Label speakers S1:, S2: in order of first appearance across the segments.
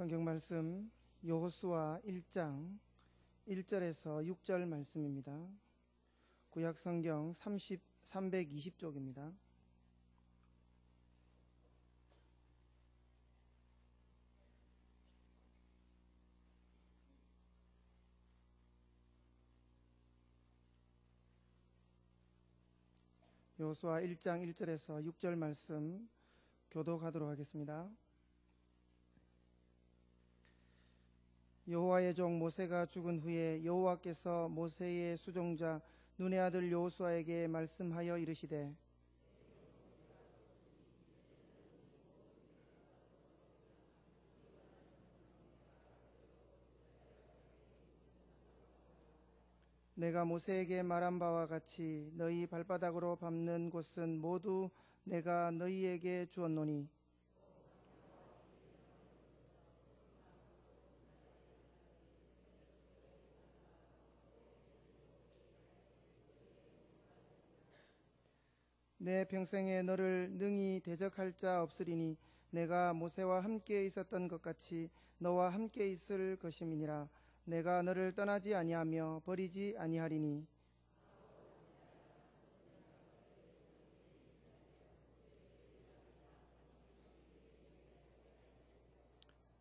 S1: 성경 말씀 여호수아 1장 1절에서 6절 말씀입니다. 구약 성경 320쪽입니다. 여호수아 1장 1절에서 6절 말씀 교독하도록 하겠습니다. 여호와의 종 모세가 죽은 후에 여호와께서 모세의 수종자 눈의 아들 여호수아에게 말씀하여 이르시되 내가 모세에게 말한 바와 같이 너희 발바닥으로 밟는 곳은 모두 내가 너희에게 주었노니 내 평생에 너를 능히 대적할 자 없으리니 내가 모세와 함께 있었던 것 같이 너와 함께 있을 것임이니라. 내가 너를 떠나지 아니하며 버리지 아니하리니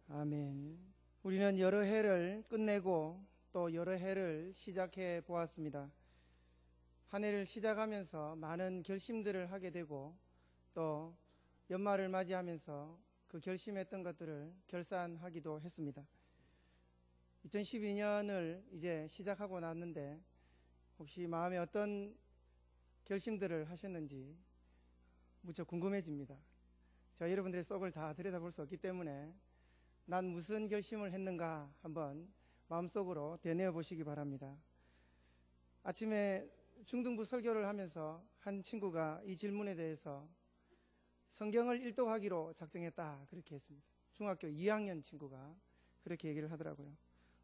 S1: 아멘. 우리는 여러 해를 끝내고 또 여러 해를 시작해 보았습니다. 한 해를 시작하면서 많은 결심들을 하게 되고 또 연말을 맞이하면서 그 결심했던 것들을 결산하기도 했습니다. 2012년을 이제 시작하고 났는데 혹시 마음에 어떤 결심들을 하셨는지 무척 궁금해집니다. 제가 여러분들의 속을 다 들여다볼 수 없기 때문에 난 무슨 결심을 했는가 한번 마음속으로 되뇌어 보시기 바랍니다. 아침에 중등부 설교를 하면서 한 친구가 이 질문에 대해서 성경을 일독하기로 작정했다 그렇게 했습니다. 중학교 2학년 친구가 그렇게 얘기를 하더라고요.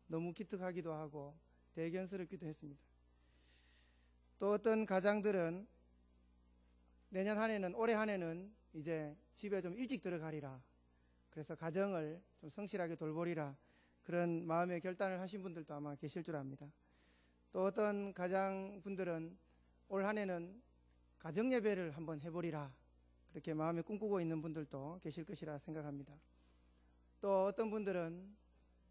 S1: 너무 기특하기도 하고 대견스럽기도 했습니다. 또 어떤 가장들은 내년 한 해는 올해 한 해는 이제 집에 좀 일찍 들어가리라. 그래서 가정을 좀 성실하게 돌보리라. 그런 마음의 결단을 하신 분들도 아마 계실 줄 압니다. 또 어떤 가장분들은 올 한 해는 가정예배를 한번 해보리라 그렇게 마음에 꿈꾸고 있는 분들도 계실 것이라 생각합니다. 또 어떤 분들은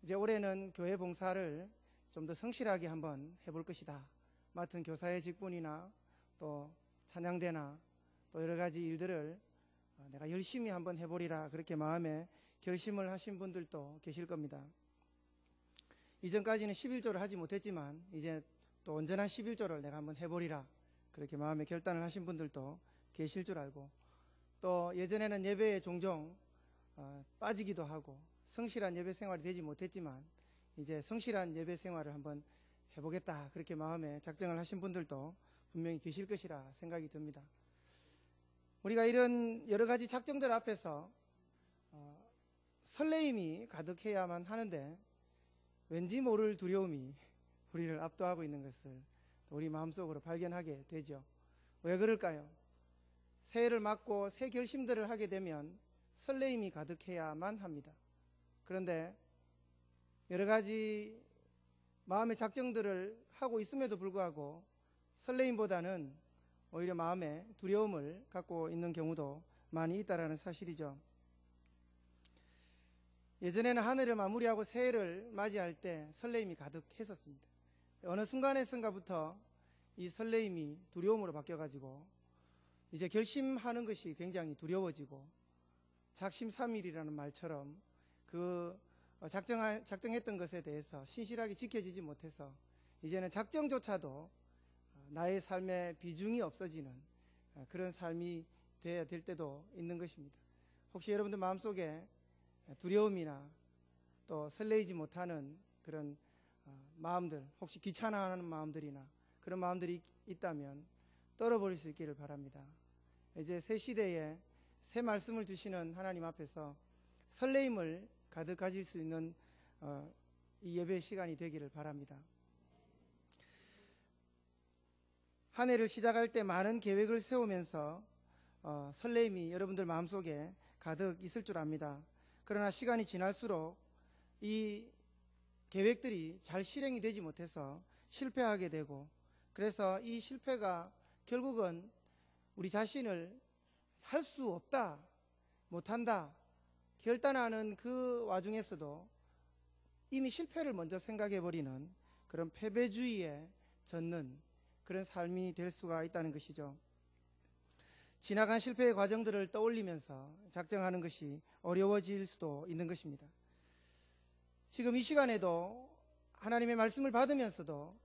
S1: 이제 올해는 교회 봉사를 좀 더 성실하게 한번 해볼 것이다. 맡은 교사의 직분이나 또 찬양대나 또 여러 가지 일들을 내가 열심히 한번 해보리라 그렇게 마음에 결심을 하신 분들도 계실 겁니다. 이전까지는 11조를 하지 못했지만 이제 또 온전한 11조를 내가 한번 해보리라 그렇게 마음에 결단을 하신 분들도 계실 줄 알고 또 예전에는 예배에 종종 빠지기도 하고 성실한 예배 생활이 되지 못했지만 이제 성실한 예배 생활을 한번 해보겠다 그렇게 마음에 작정을 하신 분들도 분명히 계실 것이라 생각이 듭니다. 우리가 이런 여러 가지 작정들 앞에서 설레임이 가득해야만 하는데 왠지 모를 두려움이 우리를 압도하고 있는 것을 우리 마음속으로 발견하게 되죠. 왜 그럴까요? 새해를 맞고 새 결심들을 하게 되면 설레임이 가득해야만 합니다. 그런데 여러 가지 마음의 작정들을 하고 있음에도 불구하고 설레임보다는 오히려 마음에 두려움을 갖고 있는 경우도 많이 있다는 사실이죠. 예전에는 한 해를 마무리하고 새해를 맞이할 때 설레임이 가득했었습니다. 어느 순간에선가부터 이 설레임이 두려움으로 바뀌어가지고 이제 결심하는 것이 굉장히 두려워지고 작심삼일이라는 말처럼 그 작정했던 것에 대해서 신실하게 지켜지지 못해서 이제는 작정조차도 나의 삶의 비중이 없어지는 그런 삶이 되어야 될 때도 있는 것입니다. 혹시 여러분들 마음속에 두려움이나 또 설레이지 못하는 그런 마음들, 혹시 귀찮아하는 마음들이나 그런 마음들이 있다면 떨어버릴 수 있기를 바랍니다. 이제 새 시대에 새 말씀을 주시는 하나님 앞에서 설레임을 가득 가질 수 있는 이 예배 시간이 되기를 바랍니다. 한 해를 시작할 때 많은 계획을 세우면서 설레임이 여러분들 마음속에 가득 있을 줄 압니다. 그러나 시간이 지날수록 이 계획들이 잘 실행이 되지 못해서 실패하게 되고, 그래서 이 실패가 결국은 우리 자신을 할 수 없다, 못한다 결단하는 그 와중에서도 이미 실패를 먼저 생각해버리는 그런 패배주의에 젖는 그런 삶이 될 수가 있다는 것이죠. 지나간 실패의 과정들을 떠올리면서 작정하는 것이 어려워질 수도 있는 것입니다. 지금 이 시간에도 하나님의 말씀을 받으면서도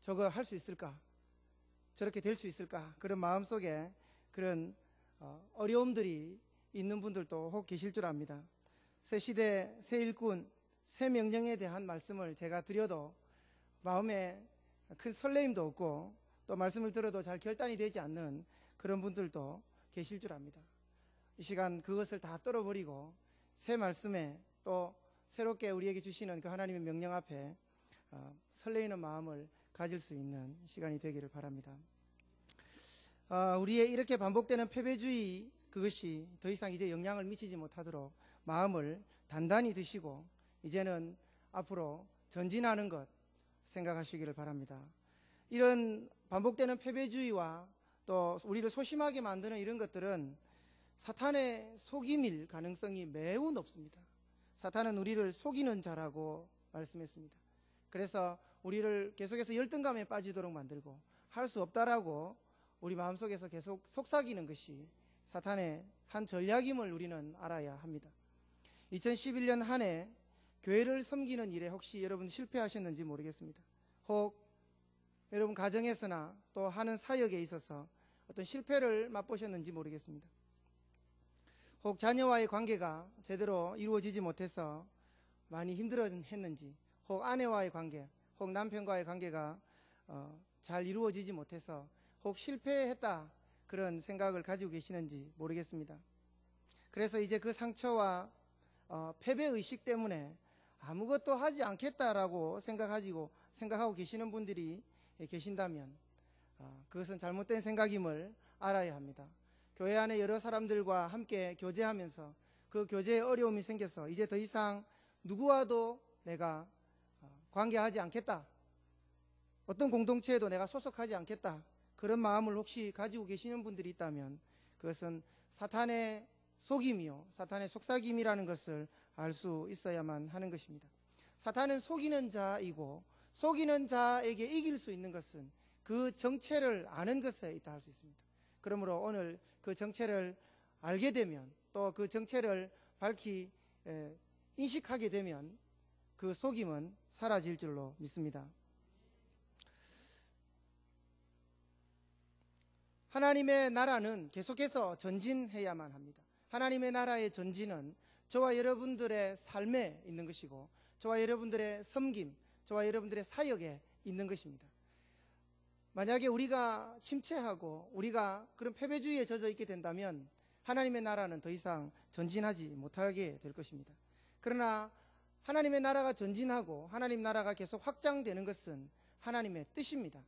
S1: 저거 할 수 있을까? 저렇게 될 수 있을까? 그런 마음속에 그런 어려움들이 있는 분들도 혹 계실 줄 압니다. 새 시대, 새 일꾼, 새 명령에 대한 말씀을 제가 드려도 마음에 큰 설레임도 없고 또 말씀을 들어도 잘 결단이 되지 않는 그런 분들도 계실 줄 압니다. 이 시간 그것을 다 떨어버리고 새 말씀에 또 새롭게 우리에게 주시는 그 하나님의 명령 앞에 설레이는 마음을 가질 수 있는 시간이 되기를 바랍니다. 우리의 이렇게 반복되는 패배주의, 그것이 더 이상 이제 영향을 미치지 못하도록 마음을 단단히 드시고 이제는 앞으로 전진하는 것 생각하시기를 바랍니다. 이런 반복되는 패배주의와 또 우리를 소심하게 만드는 이런 것들은 사탄의 속임일 가능성이 매우 높습니다. 사탄은 우리를 속이는 자라고 말씀했습니다. 그래서 우리를 계속해서 열등감에 빠지도록 만들고 할 수 없다라고 우리 마음속에서 계속 속삭이는 것이 사탄의 한 전략임을 우리는 알아야 합니다. 2011년 한 해 교회를 섬기는 일에 혹시 여러분 실패하셨는지 모르겠습니다. 혹 여러분 가정에서나 또 하는 사역에 있어서 어떤 실패를 맛보셨는지 모르겠습니다. 혹 자녀와의 관계가 제대로 이루어지지 못해서 많이 힘들어했는지, 혹 아내와의 관계, 혹 남편과의 관계가 잘 이루어지지 못해서 혹 실패했다 그런 생각을 가지고 계시는지 모르겠습니다. 그래서 이제 그 상처와 패배의식 때문에 아무것도 하지 않겠다라고 생각하고 계시는 분들이 계신다면 그것은 잘못된 생각임을 알아야 합니다. 교회 안에 여러 사람들과 함께 교제하면서 그 교제에 어려움이 생겨서 이제 더 이상 누구와도 내가 관계하지 않겠다, 어떤 공동체에도 내가 소속하지 않겠다, 그런 마음을 혹시 가지고 계시는 분들이 있다면 그것은 사탄의 속임이요, 사탄의 속삭임이라는 것을 알 수 있어야만 하는 것입니다. 사탄은 속이는 자이고 속이는 자에게 이길 수 있는 것은 그 정체를 아는 것에 있다 할 수 있습니다. 그러므로 오늘 그 정체를 알게 되면 또 그 정체를 밝히 인식하게 되면 그 속임은 사라질 줄로 믿습니다. 하나님의 나라는 계속해서 전진해야만 합니다. 하나님의 나라의 전진은 저와 여러분들의 삶에 있는 것이고 저와 여러분들의 섬김, 저와 여러분들의 사역에 있는 것입니다. 만약에 우리가 침체하고 우리가 그런 패배주의에 젖어 있게 된다면 하나님의 나라는 더 이상 전진하지 못하게 될 것입니다. 그러나 하나님의 나라가 전진하고 하나님 나라가 계속 확장되는 것은 하나님의 뜻입니다.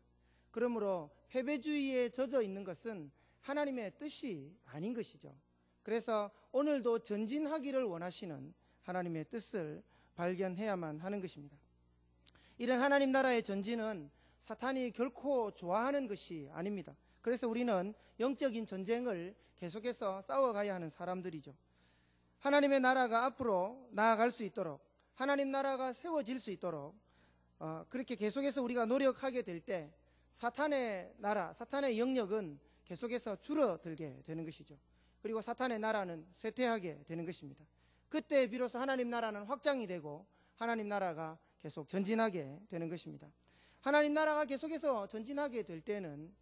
S1: 그러므로 패배주의에 젖어 있는 것은 하나님의 뜻이 아닌 것이죠. 그래서 오늘도 전진하기를 원하시는 하나님의 뜻을 발견해야만 하는 것입니다. 이런 하나님 나라의 전진은 사탄이 결코 좋아하는 것이 아닙니다. 그래서 우리는 영적인 전쟁을 계속해서 싸워가야 하는 사람들이죠. 하나님의 나라가 앞으로 나아갈 수 있도록, 하나님 나라가 세워질 수 있도록 그렇게 계속해서 우리가 노력하게 될 때 사탄의 나라, 사탄의 영역은 계속해서 줄어들게 되는 것이죠. 그리고 사탄의 나라는 쇠퇴하게 되는 것입니다. 그때 비로소 하나님 나라는 확장이 되고 하나님 나라가 계속 전진하게 되는 것입니다. 하나님 나라가 계속해서 전진하게 될 때는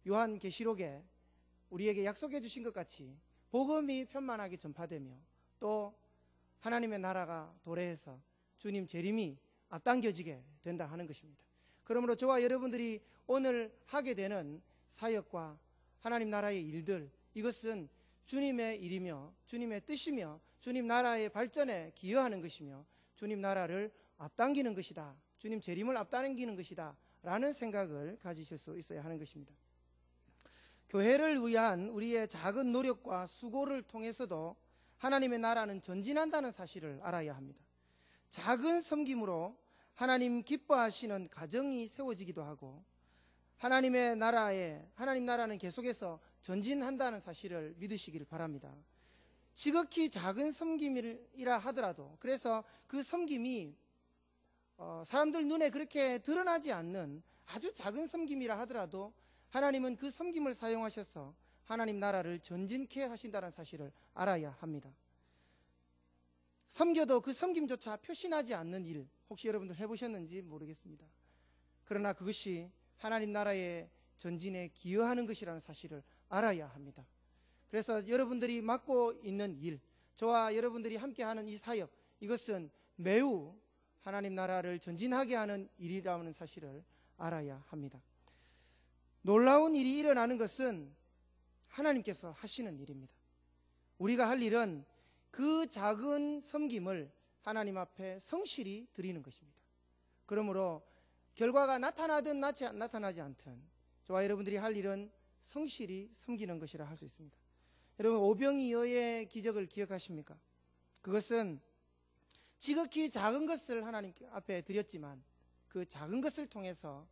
S1: 요한계시록에 우리에게 약속해 주신 것 같이 복음이 편만하게 전파되며 또 하나님의 나라가 도래해서 주님 재림이 앞당겨지게 된다 하는 것입니다. 그러므로 저와 여러분들이 오늘 하게 되는 사역과 하나님 나라의 일들, 이것은 주님의 일이며 주님의 뜻이며 주님 나라의 발전에 기여하는 것이며 주님 나라를 앞당기는 것이다, 주님 재림을 앞당기는 것이다 라는 생각을 가지실 수 있어야 하는 것입니다. 교회를 위한 우리의 작은 노력과 수고를 통해서도 하나님의 나라는 전진한다는 사실을 알아야 합니다. 작은 섬김으로 하나님 기뻐하시는 가정이 세워지기도 하고 하나님 나라는 계속해서 전진한다는 사실을 믿으시기를 바랍니다. 지극히 작은 섬김이라 하더라도, 그래서 그 섬김이 사람들 눈에 그렇게 드러나지 않는 아주 작은 섬김이라 하더라도 하나님은 그 섬김을 사용하셔서 하나님 나라를 전진케 하신다는 사실을 알아야 합니다. 섬겨도 그 섬김조차 표시나지 않는 일, 혹시 여러분들 해보셨는지 모르겠습니다. 그러나 그것이 하나님 나라의 전진에 기여하는 것이라는 사실을 알아야 합니다. 그래서 여러분들이 맡고 있는 일, 저와 여러분들이 함께하는 이 사역, 이것은 매우 하나님 나라를 전진하게 하는 일이라는 사실을 알아야 합니다. 놀라운 일이 일어나는 것은 하나님께서 하시는 일입니다. 우리가 할 일은 그 작은 섬김을 하나님 앞에 성실히 드리는 것입니다. 그러므로 결과가 나타나든 나타나지 않든 저와 여러분들이 할 일은 성실히 섬기는 것이라 할 수 있습니다. 여러분, 오병이어의 기적을 기억하십니까? 그것은 지극히 작은 것을 하나님 앞에 드렸지만 그 작은 것을 통해서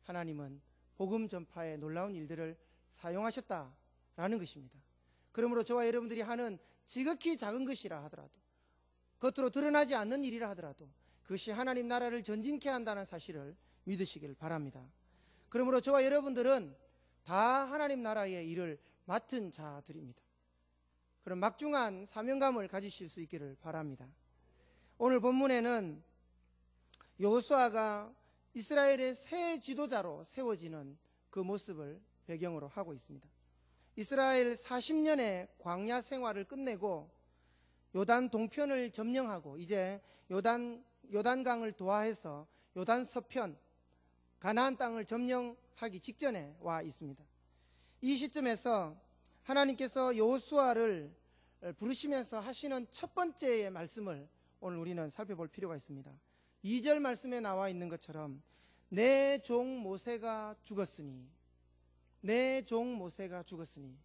S1: 하나님은 복음 전파의 놀라운 일들을 사용하셨다라는 것입니다. 그러므로 저와 여러분들이 하는 지극히 작은 것이라 하더라도, 겉으로 드러나지 않는 일이라 하더라도 그것이 하나님 나라를 전진케 한다는 사실을 믿으시길 바랍니다. 그러므로 저와 여러분들은 다 하나님 나라의 일을 맡은 자들입니다. 그런 막중한 사명감을 가지실 수 있기를 바랍니다. 오늘 본문에는 여호수아가 이스라엘의 새 지도자로 세워지는 그 모습을 배경으로 하고 있습니다. 이스라엘 40년의 광야 생활을 끝내고 요단 동편을 점령하고 이제 요단강을 도하해서 요단 서편 가나안 땅을 점령하기 직전에 와 있습니다. 이 시점에서 하나님께서 여호수아를 부르시면서 하시는 첫 번째의 말씀을 오늘 우리는 살펴볼 필요가 있습니다. 2절 말씀에 나와 있는 것처럼 내 종 모세가 죽었으니, 내 종 모세가 죽었으니,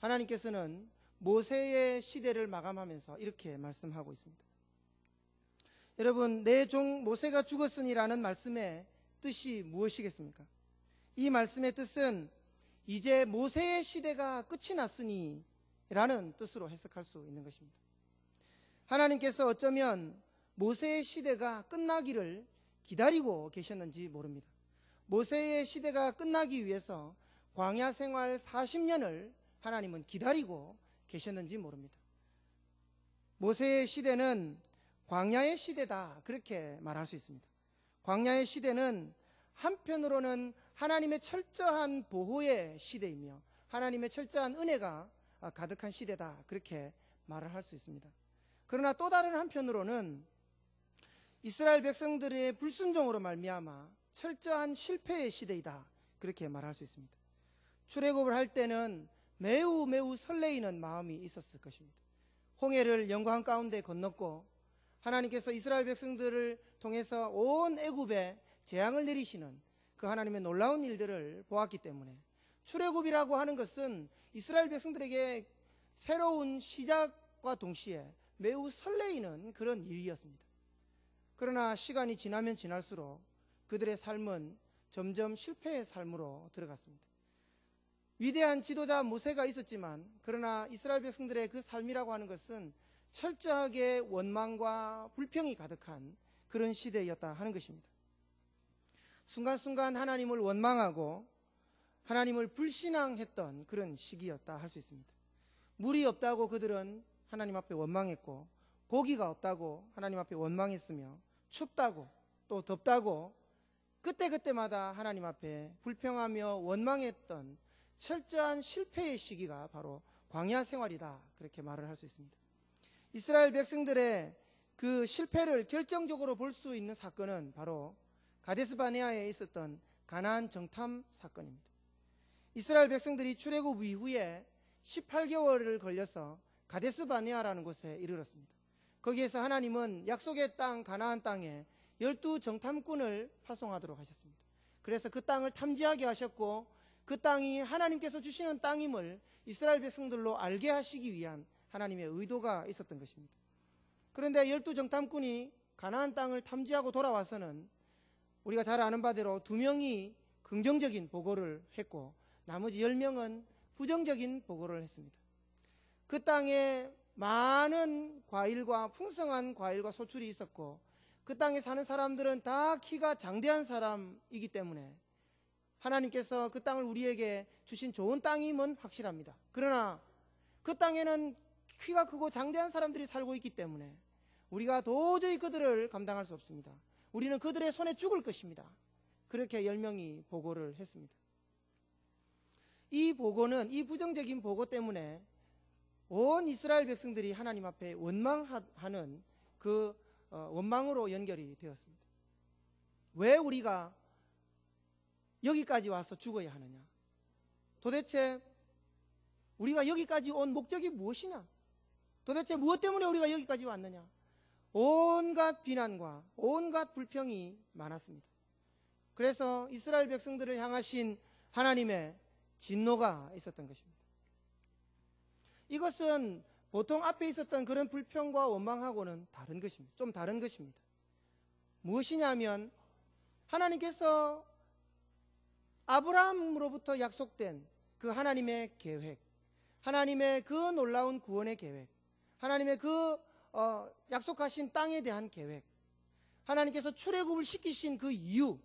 S1: 하나님께서는 모세의 시대를 마감하면서 이렇게 말씀하고 있습니다. 여러분, 내 종 모세가 죽었으니라는 말씀의 뜻이 무엇이겠습니까? 이 말씀의 뜻은 이제 모세의 시대가 끝이 났으니 라는 뜻으로 해석할 수 있는 것입니다. 하나님께서 어쩌면 모세의 시대가 끝나기를 기다리고 계셨는지 모릅니다. 모세의 시대가 끝나기 위해서 광야 생활 40년을 하나님은 기다리고 계셨는지 모릅니다. 모세의 시대는 광야의 시대다, 그렇게 말할 수 있습니다. 광야의 시대는 한편으로는 하나님의 철저한 보호의 시대이며 하나님의 철저한 은혜가 가득한 시대다, 그렇게 말을 할 수 있습니다. 그러나 또 다른 한편으로는 이스라엘 백성들의 불순종으로 말미암아 철저한 실패의 시대이다, 그렇게 말할 수 있습니다. 출애굽을 할 때는 매우 설레이는 마음이 있었을 것입니다. 홍해를 영광 가운데 건넜고 하나님께서 이스라엘 백성들을 통해서 온 애굽에 재앙을 내리시는 그 하나님의 놀라운 일들을 보았기 때문에 출애굽이라고 하는 것은 이스라엘 백성들에게 새로운 시작과 동시에 매우 설레이는 그런 일이었습니다. 그러나 시간이 지나면 지날수록 그들의 삶은 점점 실패의 삶으로 들어갔습니다. 위대한 지도자 모세가 있었지만 그러나 이스라엘 백성들의 그 삶이라고 하는 것은 철저하게 원망과 불평이 가득한 그런 시대였다 하는 것입니다. 순간순간 하나님을 원망하고 하나님을 불신앙했던 그런 시기였다 할 수 있습니다. 물이 없다고 그들은 하나님 앞에 원망했고 고기가 없다고 하나님 앞에 원망했으며 춥다고 또 덥다고 그때마다 하나님 앞에 불평하며 원망했던 철저한 실패의 시기가 바로 광야 생활이다, 그렇게 말을 할 수 있습니다. 이스라엘 백성들의 그 실패를 결정적으로 볼 수 있는 사건은 바로 가데스 바네아에 있었던 가나안 정탐 사건입니다. 이스라엘 백성들이 출애굽 이후에 18개월을 걸려서 가데스 바네아라는 곳에 이르렀습니다. 거기에서 하나님은 약속의 땅 가나안 땅에 12 정탐꾼을 파송하도록 하셨습니다. 그래서 그 땅을 탐지하게 하셨고 그 땅이 하나님께서 주시는 땅임을 이스라엘 백성들로 알게 하시기 위한 하나님의 의도가 있었던 것입니다. 그런데 12 정탐꾼이 가나안 땅을 탐지하고 돌아와서는 우리가 잘 아는 바대로 2명이 긍정적인 보고를 했고 나머지 10명은 부정적인 보고를 했습니다. 그 땅에 많은 과일과 풍성한 과일과 소출이 있었고 그 땅에 사는 사람들은 다 키가 장대한 사람이기 때문에 하나님께서 그 땅을 우리에게 주신 좋은 땅임은 확실합니다. 그러나 그 땅에는 키가 크고 장대한 사람들이 살고 있기 때문에 우리가 도저히 그들을 감당할 수 없습니다. 우리는 그들의 손에 죽을 것입니다. 그렇게 10명이 보고를 했습니다. 이 보고는, 이 부정적인 보고 때문에 온 이스라엘 백성들이 하나님 앞에 원망하는 그 원망으로 연결이 되었습니다. 왜 우리가 여기까지 와서 죽어야 하느냐? 도대체 우리가 여기까지 온 목적이 무엇이냐? 도대체 무엇 때문에 우리가 여기까지 왔느냐? 온갖 비난과 온갖 불평이 많았습니다. 그래서 이스라엘 백성들을 향하신 하나님의 진노가 있었던 것입니다. 이것은 보통 앞에 있었던 그런 불평과 원망하고는 다른 것입니다. 좀 다른 것입니다. 무엇이냐면 하나님께서 아브라함으로부터 약속된 그 하나님의 계획, 하나님의 그 놀라운 구원의 계획, 하나님의 그 약속하신 땅에 대한 계획, 하나님께서 출애굽을 시키신 그 이유,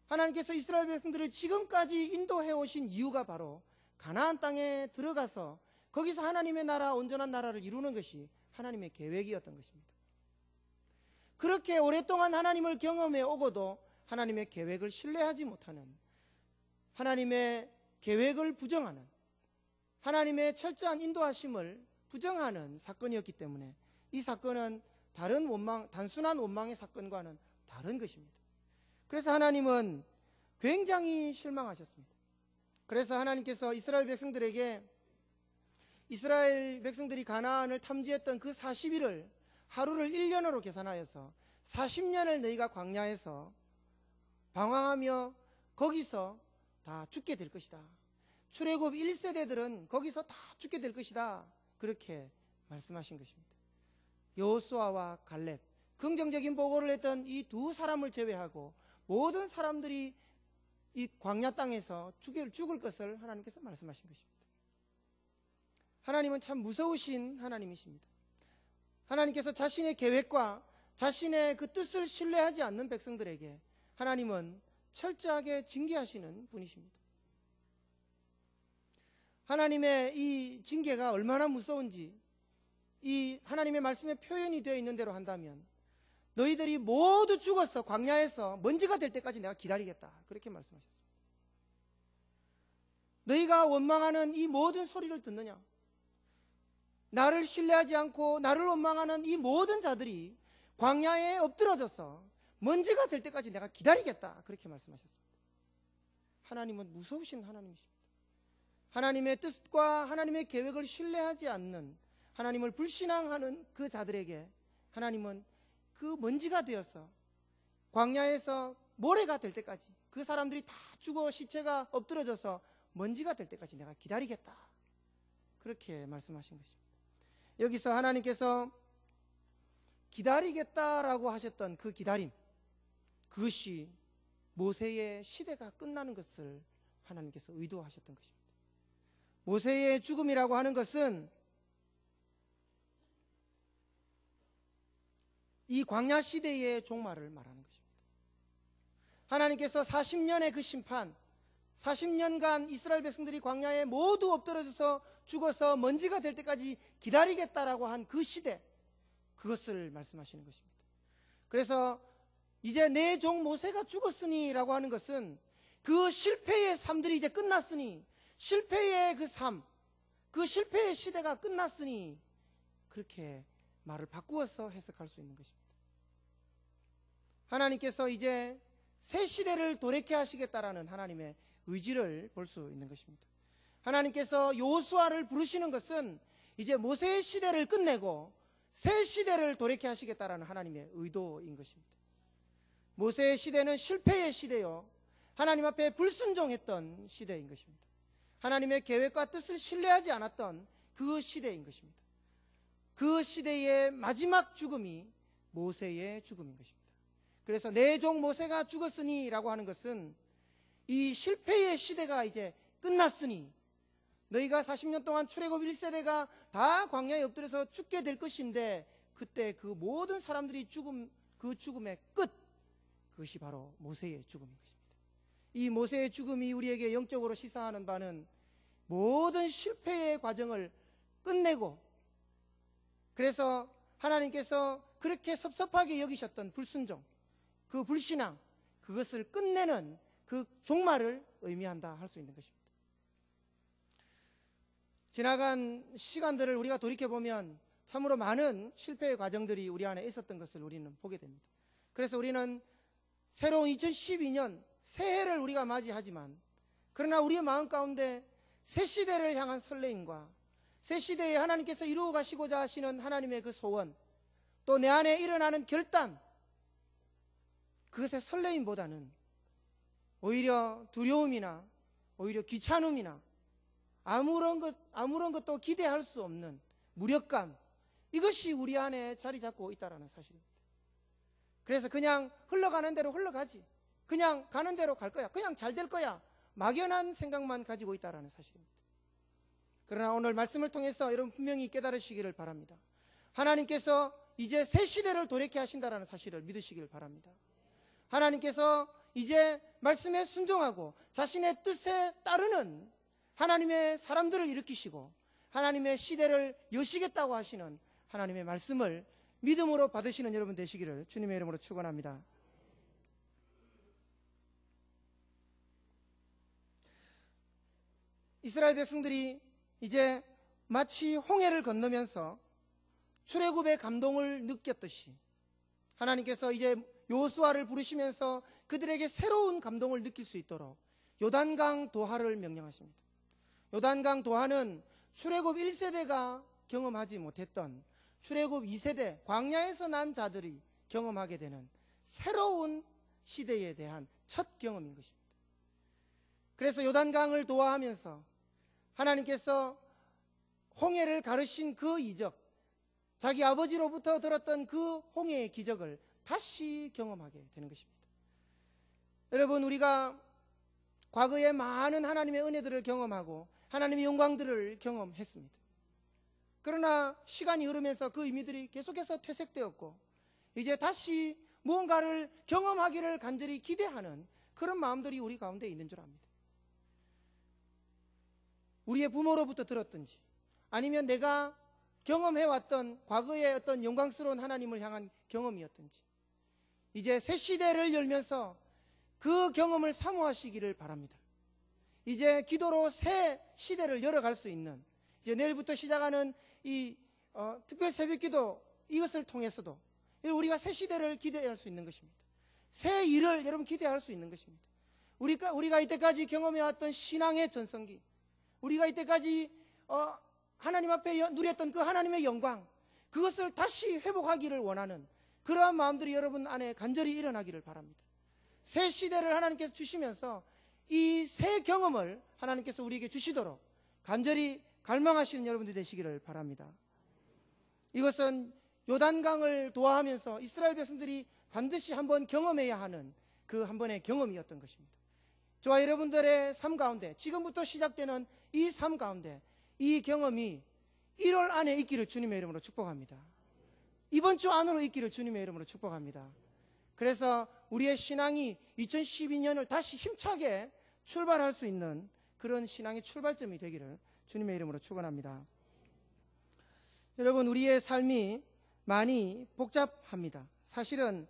S1: 하나님께서 이스라엘 백성들을 지금까지 인도해 오신 이유가 바로 가나안 땅에 들어가서 거기서 하나님의 나라, 온전한 나라를 이루는 것이 하나님의 계획이었던 것입니다. 그렇게 오랫동안 하나님을 경험해 오고도 하나님의 계획을 신뢰하지 못하는, 하나님의 계획을 부정하는, 하나님의 철저한 인도하심을 부정하는 사건이었기 때문에 이 사건은 다른 단순한 원망의 사건과는 다른 것입니다. 그래서 하나님은 굉장히 실망하셨습니다. 그래서 하나님께서 이스라엘 백성들에게 이스라엘 백성들이 가나안을 탐지했던 그 40일을 하루를 1년으로 계산하여서 40년을 너희가 광야에서 방황하며 거기서 다 죽게 될 것이다. 출애굽 1세대들은 거기서 다 죽게 될 것이다. 그렇게 말씀하신 것입니다. 여호수아와 갈렙, 긍정적인 보고를 했던 이 두 사람을 제외하고 모든 사람들이 이 광야 땅에서 죽을 것을 하나님께서 말씀하신 것입니다. 하나님은 참 무서우신 하나님이십니다. 하나님께서 자신의 계획과 자신의 그 뜻을 신뢰하지 않는 백성들에게 하나님은 철저하게 징계하시는 분이십니다. 하나님의 이 징계가 얼마나 무서운지 이 하나님의 말씀에 표현이 되어 있는 대로 한다면 너희들이 모두 죽어서 광야에서 먼지가 될 때까지 내가 기다리겠다. 그렇게 말씀하셨습니다. 너희가 원망하는 이 모든 소리를 듣느냐? 나를 신뢰하지 않고 나를 원망하는 이 모든 자들이 광야에 엎드러져서 먼지가 될 때까지 내가 기다리겠다. 그렇게 말씀하셨습니다. 하나님은 무서우신 하나님이십니다. 하나님의 뜻과 하나님의 계획을 신뢰하지 않는, 하나님을 불신앙하는 그 자들에게 하나님은 그 먼지가 되어서 광야에서 모래가 될 때까지, 그 사람들이 다 죽어 시체가 엎드러져서 먼지가 될 때까지 내가 기다리겠다. 그렇게 말씀하신 것입니다. 여기서 하나님께서 기다리겠다라고 하셨던 그 기다림, 그것이 모세의 시대가 끝나는 것을 하나님께서 의도하셨던 것입니다. 모세의 죽음이라고 하는 것은 이 광야 시대의 종말을 말하는 것입니다. 하나님께서 40년의 그 심판, 40년간 이스라엘 백성들이 광야에 모두 엎드려져서 죽어서 먼지가 될 때까지 기다리겠다라고 한 그 시대, 그것을 말씀하시는 것입니다. 그래서 이제 내 종 모세가 죽었으니 라고 하는 것은 그 실패의 삶들이 이제 끝났으니, 실패의 그 삶, 그 실패의 시대가 끝났으니, 그렇게 말을 바꾸어서 해석할 수 있는 것입니다. 하나님께서 이제 새 시대를 돌이켜 하시겠다라는 하나님의 의지를 볼 수 있는 것입니다. 하나님께서 여호수아를 부르시는 것은 이제 모세의 시대를 끝내고 새 시대를 돌이켜 하시겠다라는 하나님의 의도인 것입니다. 모세의 시대는 실패의 시대요, 하나님 앞에 불순종했던 시대인 것입니다. 하나님의 계획과 뜻을 신뢰하지 않았던 그 시대인 것입니다. 그 시대의 마지막 죽음이 모세의 죽음인 것입니다. 그래서 내 종 모세가 죽었으니 라고 하는 것은 이 실패의 시대가 이제 끝났으니 너희가 40년 동안 출애굽 1세대가 다 광야에 엎드려서 죽게 될 것인데 그때 그 모든 사람들이 그 죽음의 끝, 그것이 바로 모세의 죽음인 것입니다. 이 모세의 죽음이 우리에게 영적으로 시사하는 바는 모든 실패의 과정을 끝내고, 그래서 하나님께서 그렇게 섭섭하게 여기셨던 불순종, 그 불신앙, 그것을 끝내는 그 종말을 의미한다 할 수 있는 것입니다. 지나간 시간들을 우리가 돌이켜보면 참으로 많은 실패의 과정들이 우리 안에 있었던 것을 우리는 보게 됩니다. 그래서 우리는 새로운 2012년 새해를 우리가 맞이하지만, 그러나 우리의 마음 가운데 새 시대를 향한 설레임과 새 시대에 하나님께서 이루어 가시고자 하시는 하나님의 그 소원, 또 내 안에 일어나는 결단, 그것의 설레임보다는 오히려 두려움이나 오히려 귀찮음이나 아무런 것도 기대할 수 없는 무력감, 이것이 우리 안에 자리 잡고 있다는 사실입니다. 그래서 그냥 흘러가는 대로 흘러가지, 그냥 가는 대로 갈 거야, 그냥 잘 될 거야, 막연한 생각만 가지고 있다는 사실입니다. 그러나 오늘 말씀을 통해서 여러분 분명히 깨달으시기를 바랍니다. 하나님께서 이제 새 시대를 돌이켜 하신다는 사실을 믿으시기를 바랍니다. 하나님께서 이제 말씀에 순종하고 자신의 뜻에 따르는 하나님의 사람들을 일으키시고 하나님의 시대를 여시겠다고 하시는 하나님의 말씀을 믿음으로 받으시는 여러분 되시기를 주님의 이름으로 축원합니다. 이스라엘 백성들이 이제 마치 홍해를 건너면서 출애굽의 감동을 느꼈듯이 하나님께서 이제 여호수아를 부르시면서 그들에게 새로운 감동을 느낄 수 있도록 요단강 도하를 명령하십니다. 요단강 도하는 출애굽 1세대가 경험하지 못했던 출애굽 2세대 광야에서 난 자들이 경험하게 되는 새로운 시대에 대한 첫 경험인 것입니다. 그래서 요단강을 도하하면서 하나님께서 홍해를 가르신 그 이적, 자기 아버지로부터 들었던 그 홍해의 기적을 다시 경험하게 되는 것입니다. 여러분, 우리가 과거에 많은 하나님의 은혜들을 경험하고 하나님의 영광들을 경험했습니다. 그러나 시간이 흐르면서 그 의미들이 계속해서 퇴색되었고 이제 다시 무언가를 경험하기를 간절히 기대하는 그런 마음들이 우리 가운데 있는 줄 압니다. 우리의 부모로부터 들었든지 아니면 내가 경험해왔던 과거의 어떤 영광스러운 하나님을 향한 경험이었든지 이제 새 시대를 열면서 그 경험을 사모하시기를 바랍니다. 이제 기도로 새 시대를 열어갈 수 있는, 이제 내일부터 시작하는 이 특별 새벽기도, 이것을 통해서도 우리가 새 시대를 기대할 수 있는 것입니다. 새 일을 여러분 기대할 수 있는 것입니다. 우리가 이때까지 경험해왔던 신앙의 전성기, 우리가 이때까지 하나님 앞에 누렸던 그 하나님의 영광, 그것을 다시 회복하기를 원하는 그러한 마음들이 여러분 안에 간절히 일어나기를 바랍니다. 새 시대를 하나님께서 주시면서 이 새 경험을 하나님께서 우리에게 주시도록 간절히 갈망하시는 여러분들이 되시기를 바랍니다. 이것은 요단강을 도하하면서 이스라엘 백성들이 반드시 한번 경험해야 하는 그 한 번의 경험이었던 것입니다. 저와 여러분들의 삶 가운데, 지금부터 시작되는 이 삶 가운데 이 경험이 1월 안에 있기를 주님의 이름으로 축복합니다. 이번 주 안으로 있기를 주님의 이름으로 축복합니다. 그래서 우리의 신앙이 2012년을 다시 힘차게 출발할 수 있는 그런 신앙의 출발점이 되기를 주님의 이름으로 축원합니다. 여러분, 우리의 삶이 많이 복잡합니다. 사실은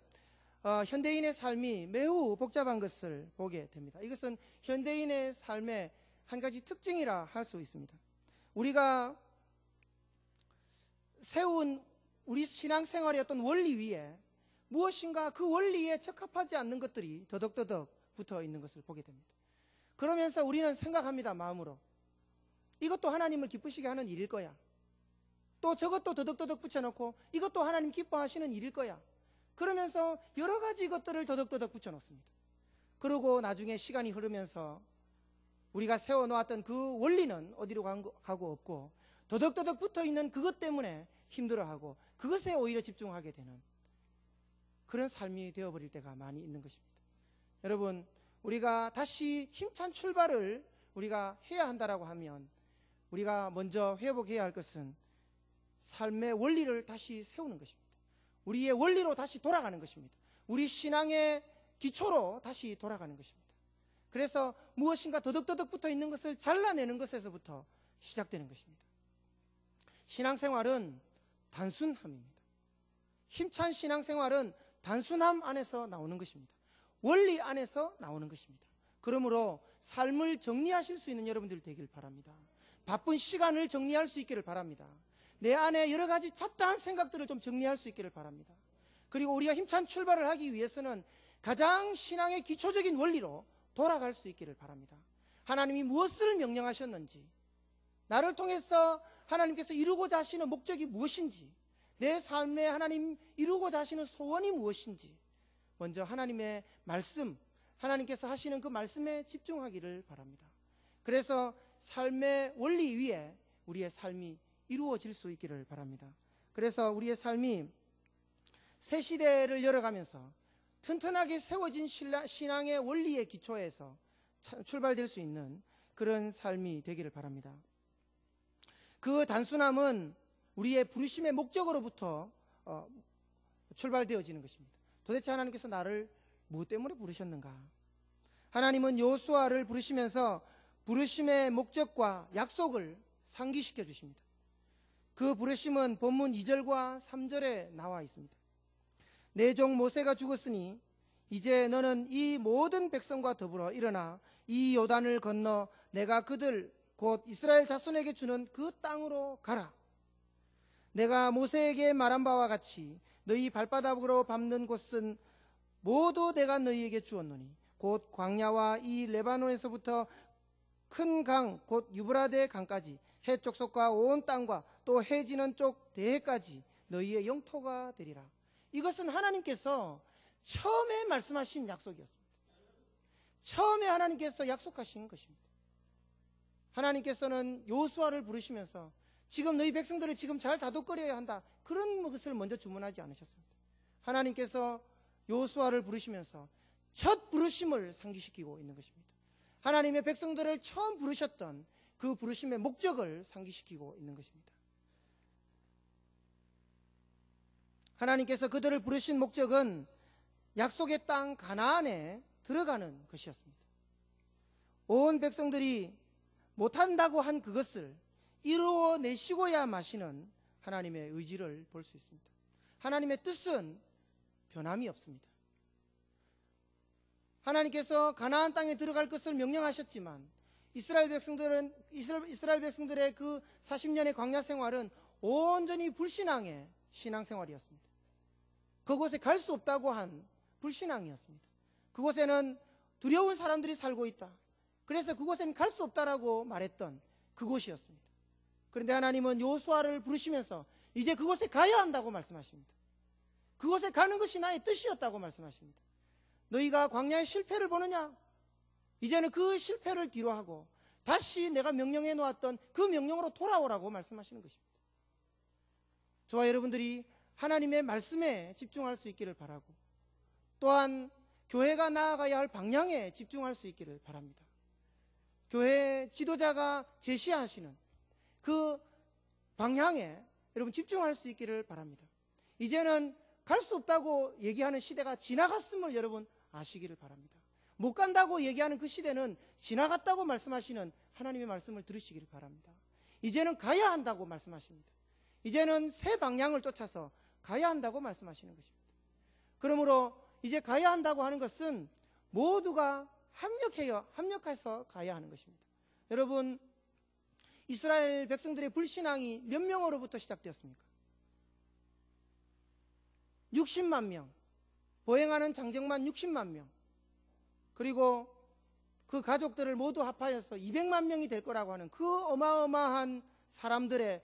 S1: 현대인의 삶이 매우 복잡한 것을 보게 됩니다. 이것은 현대인의 삶의 한 가지 특징이라 할 수 있습니다. 우리가 세운 우리 신앙생활의 어떤 원리 위에 무엇인가 그 원리에 적합하지 않는 것들이 더덕더덕 붙어 있는 것을 보게 됩니다. 그러면서 우리는 생각합니다. 마음으로 이것도 하나님을 기쁘시게 하는 일일 거야. 또 저것도 더덕더덕 붙여놓고 이것도 하나님 기뻐하시는 일일 거야. 그러면서 여러 가지 것들을 더덕더덕 붙여놓습니다. 그러고 나중에 시간이 흐르면서 우리가 세워놓았던 그 원리는 어디로 가고 없고 더덕더덕 붙어있는 그것 때문에 힘들어하고 그것에 오히려 집중하게 되는 그런 삶이 되어버릴 때가 많이 있는 것입니다. 여러분, 우리가 다시 힘찬 출발을 우리가 해야 한다라고 하면 우리가 먼저 회복해야 할 것은 삶의 원리를 다시 세우는 것입니다. 우리의 원리로 다시 돌아가는 것입니다. 우리 신앙의 기초로 다시 돌아가는 것입니다. 그래서 무엇인가 더덕더덕 붙어 있는 것을 잘라내는 것에서부터 시작되는 것입니다. 신앙생활은 단순함입니다. 힘찬 신앙생활은 단순함 안에서 나오는 것입니다. 원리 안에서 나오는 것입니다. 그러므로 삶을 정리하실 수 있는 여러분들 되길 바랍니다. 바쁜 시간을 정리할 수 있기를 바랍니다. 내 안에 여러 가지 잡다한 생각들을 좀 정리할 수 있기를 바랍니다. 그리고 우리가 힘찬 출발을 하기 위해서는 가장 신앙의 기초적인 원리로 돌아갈 수 있기를 바랍니다. 하나님이 무엇을 명령하셨는지, 나를 통해서 하나님께서 이루고자 하시는 목적이 무엇인지, 내 삶에 하나님 이루고자 하시는 소원이 무엇인지 먼저 하나님의 말씀, 하나님께서 하시는 그 말씀에 집중하기를 바랍니다. 그래서 삶의 원리 위에 우리의 삶이 이루어질 수 있기를 바랍니다. 그래서 우리의 삶이 새 시대를 열어가면서 튼튼하게 세워진 신앙의 원리의 기초에서 출발될 수 있는 그런 삶이 되기를 바랍니다. 그 단순함은 우리의 부르심의 목적으로부터 출발되어지는 것입니다. 도대체 하나님께서 나를 무엇 때문에 부르셨는가? 하나님은 여호수아를 부르시면서 부르심의 목적과 약속을 상기시켜 주십니다. 그 부르심은 본문 2절과 3절에 나와 있습니다. 내 종 모세가 죽었으니 이제 너는 이 모든 백성과 더불어 일어나 이 요단을 건너 내가 그들 곧 이스라엘 자손에게 주는 그 땅으로 가라. 내가 모세에게 말한 바와 같이 너희 발바닥으로 밟는 곳은 모두 내가 너희에게 주었노니 곧 광야와 이 레바논에서부터 큰 강 곧 유브라데 강까지 해 쪽속과 온 땅과 또 해 지는 쪽 대해까지 너희의 영토가 되리라. 이것은 하나님께서 처음에 말씀하신 약속이었습니다. 처음에 하나님께서 약속하신 것입니다. 하나님께서는 여호수아를 부르시면서 지금 너희 백성들을 지금 잘 다독거려야 한다, 그런 것을 먼저 주문하지 않으셨습니다. 하나님께서 여호수아를 부르시면서 첫 부르심을 상기시키고 있는 것입니다. 하나님의 백성들을 처음 부르셨던 그 부르심의 목적을 상기시키고 있는 것입니다. 하나님께서 그들을 부르신 목적은 약속의 땅 가나안에 들어가는 것이었습니다. 온 백성들이 못한다고 한 그것을 이루어내시고야 마시는 하나님의 의지를 볼 수 있습니다. 하나님의 뜻은 변함이 없습니다. 하나님께서 가나안 땅에 들어갈 것을 명령하셨지만 이스라엘 백성들의 그 40년의 광야 생활은 온전히 불신앙의 신앙생활이었습니다. 그곳에 갈 수 없다고 한 불신앙이었습니다. 그곳에는 두려운 사람들이 살고 있다, 그래서 그곳엔 갈 수 없다라고 말했던 그곳이었습니다. 그런데 하나님은 여호수아를 부르시면서 이제 그곳에 가야 한다고 말씀하십니다. 그곳에 가는 것이 나의 뜻이었다고 말씀하십니다. 너희가 광야의 실패를 보느냐? 이제는 그 실패를 뒤로하고 다시 내가 명령해 놓았던 그 명령으로 돌아오라고 말씀하시는 것입니다. 저와 여러분들이 하나님의 말씀에 집중할 수 있기를 바라고, 또한 교회가 나아가야 할 방향에 집중할 수 있기를 바랍니다. 교회 지도자가 제시하시는 그 방향에 여러분 집중할 수 있기를 바랍니다. 이제는 갈 수 없다고 얘기하는 시대가 지나갔음을 여러분 아시기를 바랍니다. 못 간다고 얘기하는 그 시대는 지나갔다고 말씀하시는 하나님의 말씀을 들으시기를 바랍니다. 이제는 가야 한다고 말씀하십니다. 이제는 새 방향을 쫓아서 가야 한다고 말씀하시는 것입니다. 그러므로 이제 가야 한다고 하는 것은 모두가 합력해서 가야 하는 것입니다. 여러분, 이스라엘 백성들의 불신앙이 몇 명으로부터 시작되었습니까? 60만 명, 보행하는 장정만 60만 명, 그리고 그 가족들을 모두 합하여서 200만 명이 될 거라고 하는 그 어마어마한 사람들의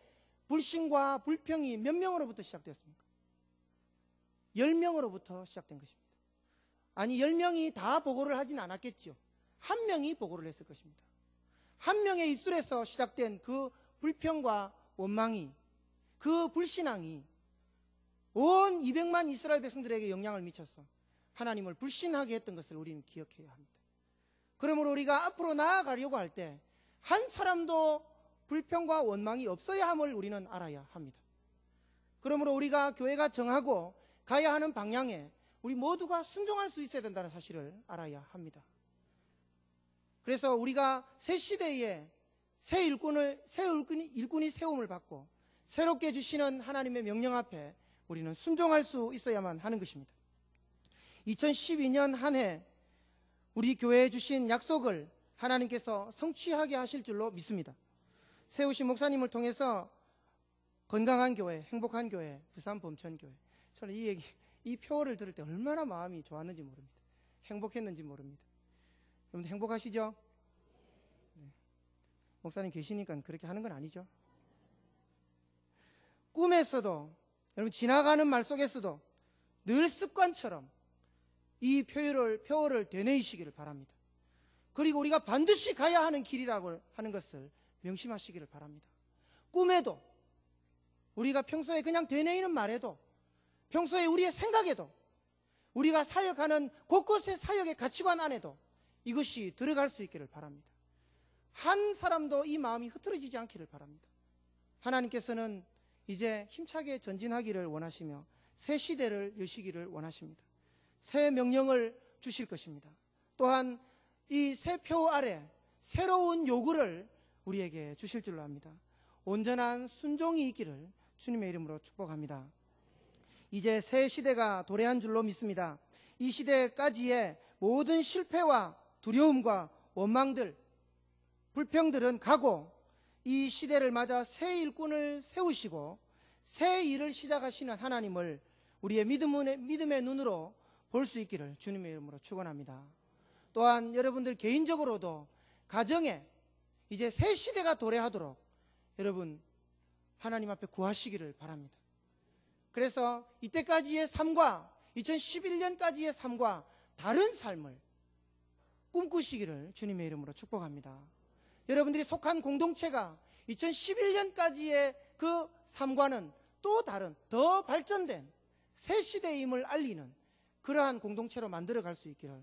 S1: 불신과 불평이 몇 명으로부터 시작되었습니까? 10명으로부터 시작된 것입니다. 아니, 10명이 다 보고를 하진 않았겠지요. 한 명이 보고를 했을 것입니다. 한 명의 입술에서 시작된 그 불평과 원망이, 그 불신앙이 온 200만 이스라엘 백성들에게 영향을 미쳐서 하나님을 불신하게 했던 것을 우리는 기억해야 합니다. 그러므로 우리가 앞으로 나아가려고 할 때 한 사람도 불평과 원망이 없어야 함을 우리는 알아야 합니다. 그러므로 우리가 교회가 정하고 가야 하는 방향에 우리 모두가 순종할 수 있어야 된다는 사실을 알아야 합니다. 그래서 우리가 새 시대에 새 일꾼이 세움을 받고 새롭게 주시는 하나님의 명령 앞에 우리는 순종할 수 있어야만 하는 것입니다. 2012년 한 해 우리 교회에 주신 약속을 하나님께서 성취하게 하실 줄로 믿습니다. 세우신 목사님을 통해서 건강한 교회, 행복한 교회, 부산 범천교회. 저는 이 표어를 들을 때 얼마나 마음이 좋았는지 모릅니다. 행복했는지 모릅니다. 여러분 행복하시죠? 네. 목사님 계시니까 그렇게 하는 건 아니죠. 꿈에서도, 여러분 지나가는 말 속에서도 늘 습관처럼 이 표어를 되뇌이시기를 바랍니다. 그리고 우리가 반드시 가야 하는 길이라고 하는 것을 명심하시기를 바랍니다. 꿈에도, 우리가 평소에 그냥 되뇌이는 말에도, 평소에 우리의 생각에도, 우리가 사역하는 곳곳의 사역의 가치관 안에도 이것이 들어갈 수 있기를 바랍니다. 한 사람도 이 마음이 흐트러지지 않기를 바랍니다. 하나님께서는 이제 힘차게 전진하기를 원하시며 새 시대를 여시기를 원하십니다. 새 명령을 주실 것입니다. 또한 이 새 표 아래 새로운 요구를 우리에게 주실 줄로 압니다. 온전한 순종이 있기를 주님의 이름으로 축복합니다. 이제 새 시대가 도래한 줄로 믿습니다. 이 시대까지의 모든 실패와 두려움과 원망들, 불평들은 가고 이 시대를 맞아 새 일꾼을 세우시고 새 일을 시작하시는 하나님을 우리의 믿음의 눈으로 볼 수 있기를 주님의 이름으로 축원합니다. 또한 여러분들 개인적으로도 가정에 이제 새 시대가 도래하도록 여러분 하나님 앞에 구하시기를 바랍니다. 그래서 이때까지의 삶과 2011년까지의 삶과 다른 삶을 꿈꾸시기를 주님의 이름으로 축복합니다. 여러분들이 속한 공동체가 2011년까지의 그 삶과는 또 다른 더 발전된 새 시대임을 알리는 그러한 공동체로 만들어갈 수 있기를,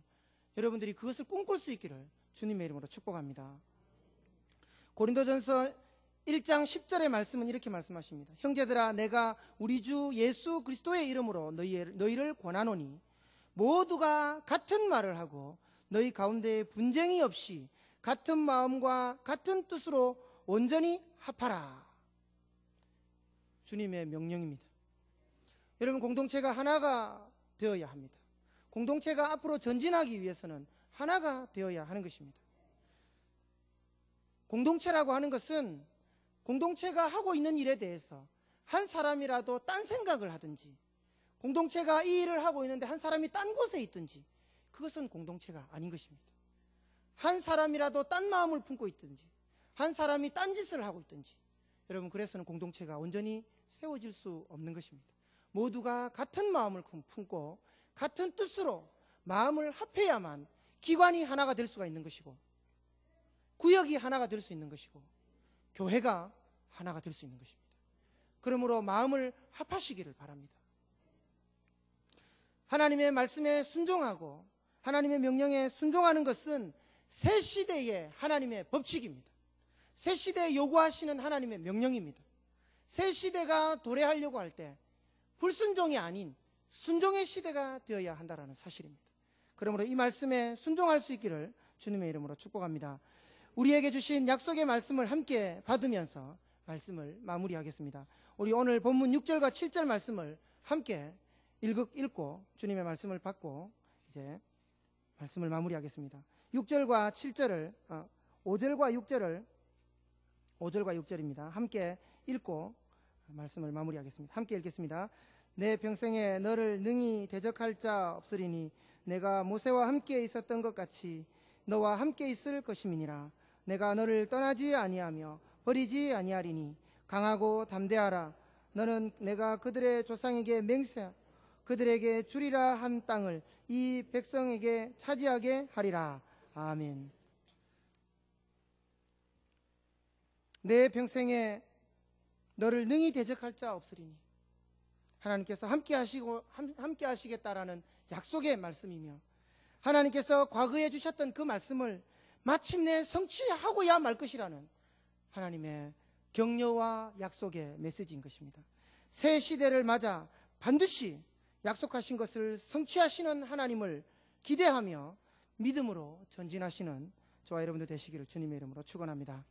S1: 여러분들이 그것을 꿈꿀 수 있기를 주님의 이름으로 축복합니다. 고린도전서 1장 10절의 말씀은 이렇게 말씀하십니다. 형제들아, 내가 우리 주 예수 그리스도의 이름으로 너희를 권하노니 모두가 같은 말을 하고 너희 가운데 분쟁이 없이 같은 마음과 같은 뜻으로 온전히 합하라. 주님의 명령입니다. 여러분, 공동체가 하나가 되어야 합니다. 공동체가 앞으로 전진하기 위해서는 하나가 되어야 하는 것입니다. 공동체라고 하는 것은 공동체가 하고 있는 일에 대해서 한 사람이라도 딴 생각을 하든지, 공동체가 이 일을 하고 있는데 한 사람이 딴 곳에 있든지, 그것은 공동체가 아닌 것입니다. 한 사람이라도 딴 마음을 품고 있든지, 한 사람이 딴 짓을 하고 있든지, 여러분, 그래서는 공동체가 온전히 세워질 수 없는 것입니다. 모두가 같은 마음을 품고 같은 뜻으로 마음을 합해야만 기관이 하나가 될 수가 있는 것이고, 구역이 하나가 될 수 있는 것이고, 교회가 하나가 될 수 있는 것입니다. 그러므로 마음을 합하시기를 바랍니다. 하나님의 말씀에 순종하고 하나님의 명령에 순종하는 것은 새 시대의 하나님의 법칙입니다. 새 시대에 요구하시는 하나님의 명령입니다. 새 시대가 도래하려고 할 때 불순종이 아닌 순종의 시대가 되어야 한다는 사실입니다. 그러므로 이 말씀에 순종할 수 있기를 주님의 이름으로 축복합니다. 우리에게 주신 약속의 말씀을 함께 받으면서 말씀을 마무리하겠습니다. 우리 오늘 본문 6절과 7절 말씀을 함께 읽고 주님의 말씀을 받고 이제 말씀을 마무리하겠습니다. 6절과 7절을 5절과 6절입니다. 함께 읽고 말씀을 마무리하겠습니다. 함께 읽겠습니다. 내 평생에 너를 능히 대적할 자 없으리니 내가 모세와 함께 있었던 것 같이 너와 함께 있을 것임이니라. 내가 너를 떠나지 아니하며 버리지 아니하리니 강하고 담대하라. 너는 내가 그들의 조상에게 맹세 그들에게 주리라 한 땅을 이 백성에게 차지하게 하리라. 아멘. 내 평생에 너를 능히 대적할 자 없으리니, 하나님께서 함께 하시겠다라는 약속의 말씀이며, 하나님께서 과거에 주셨던 그 말씀을 마침내 성취하고야 말 것이라는 하나님의 격려와 약속의 메시지인 것입니다. 새 시대를 맞아 반드시 약속하신 것을 성취하시는 하나님을 기대하며 믿음으로 전진하시는 저와 여러분들 되시기를 주님의 이름으로 축원합니다.